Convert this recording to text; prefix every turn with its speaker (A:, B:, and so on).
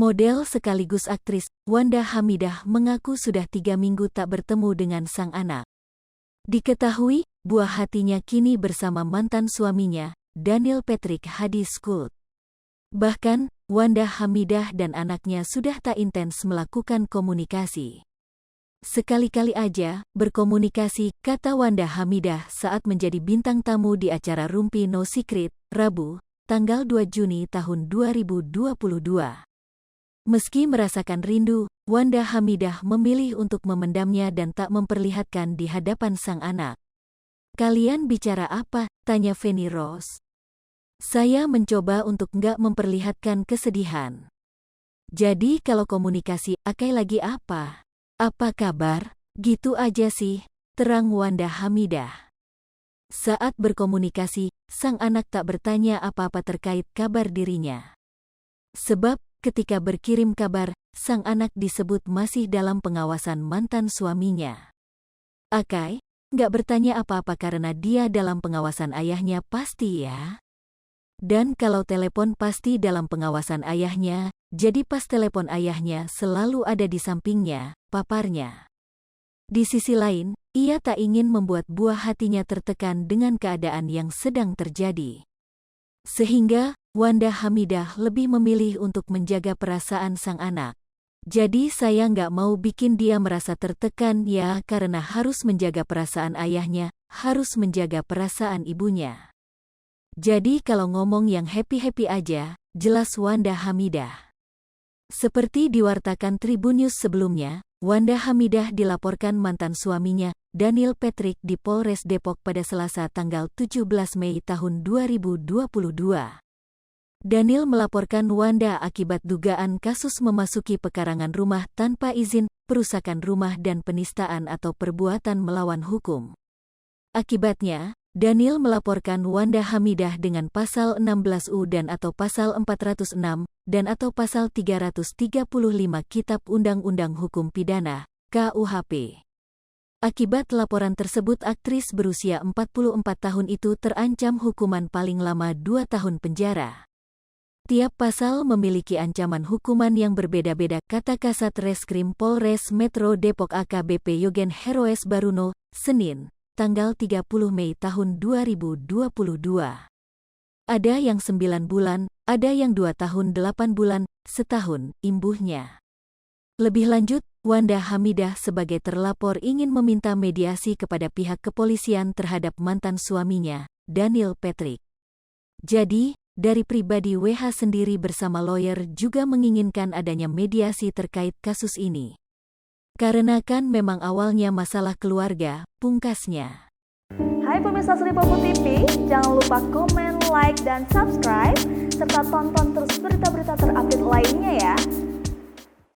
A: Model sekaligus aktris, Wanda Hamidah mengaku sudah 3 minggu tak bertemu dengan sang anak. Diketahui, buah hatinya kini bersama mantan suaminya, Daniel Patrick Hadiscult. Bahkan, Wanda Hamidah dan anaknya sudah tak intens melakukan komunikasi. Sekali-kali aja berkomunikasi, kata Wanda Hamidah saat menjadi bintang tamu di acara Rumpi No Secret, Rabu, tanggal 2 Juni tahun 2022. Meski merasakan rindu, Wanda Hamidah memilih untuk memendamnya dan tak memperlihatkan di hadapan sang anak. "Kalian bicara apa?" tanya Feni Rose. "Saya mencoba untuk nggak memperlihatkan kesedihan. Jadi kalau komunikasi, akai lagi apa? Apa kabar? Gitu aja sih," terang Wanda Hamidah. Saat berkomunikasi, sang anak tak bertanya apa-apa terkait kabar dirinya. Sebab, ketika berkirim kabar, sang anak disebut masih dalam pengawasan mantan suaminya. "Akai, nggak bertanya apa-apa karena dia dalam pengawasan ayahnya pasti ya. Dan kalau telepon pasti dalam pengawasan ayahnya, jadi pas telepon ayahnya selalu ada di sampingnya," paparnya. Di sisi lain, ia tak ingin membuat buah hatinya tertekan dengan keadaan yang sedang terjadi. Sehingga, Wanda Hamidah lebih memilih untuk menjaga perasaan sang anak. "Jadi saya nggak mau bikin dia merasa tertekan ya karena harus menjaga perasaan ayahnya, harus menjaga perasaan ibunya. Jadi kalau ngomong yang happy-happy aja," jelas Wanda Hamidah. Seperti diwartakan Tribun News sebelumnya, Wanda Hamidah dilaporkan mantan suaminya, Daniel Patrick di Polres Depok pada Selasa tanggal 17 Mei tahun 2022. Daniel melaporkan Wanda akibat dugaan kasus memasuki pekarangan rumah tanpa izin, perusakan rumah dan penistaan atau perbuatan melawan hukum. Akibatnya, Daniel melaporkan Wanda Hamidah dengan pasal 16 U dan atau pasal 406 dan atau pasal 335 Kitab Undang-Undang Hukum Pidana, KUHP. Akibat laporan tersebut, aktris berusia 44 tahun itu terancam hukuman paling lama 2 tahun penjara. Tiap pasal memiliki ancaman hukuman yang berbeda-beda, kata Kasat Reskrim Polres Metro Depok AKBP Yogen Heroes Baruno, Senin, tanggal 30 Mei tahun 2022. Ada yang 9 bulan, ada yang 2 tahun 8 bulan, setahun, imbuhnya. Lebih lanjut, Wanda Hamidah sebagai terlapor ingin meminta mediasi kepada pihak kepolisian terhadap mantan suaminya, Daniel Patrick. Jadi, dari pribadi WH sendiri bersama lawyer juga menginginkan adanya mediasi terkait kasus ini. Karena kan memang awalnya masalah keluarga, pungkasnya.
B: Hai pemirsa Sri Popo TV, jangan lupa komen, like, dan subscribe, serta tonton terus berita-berita terupdate lainnya ya.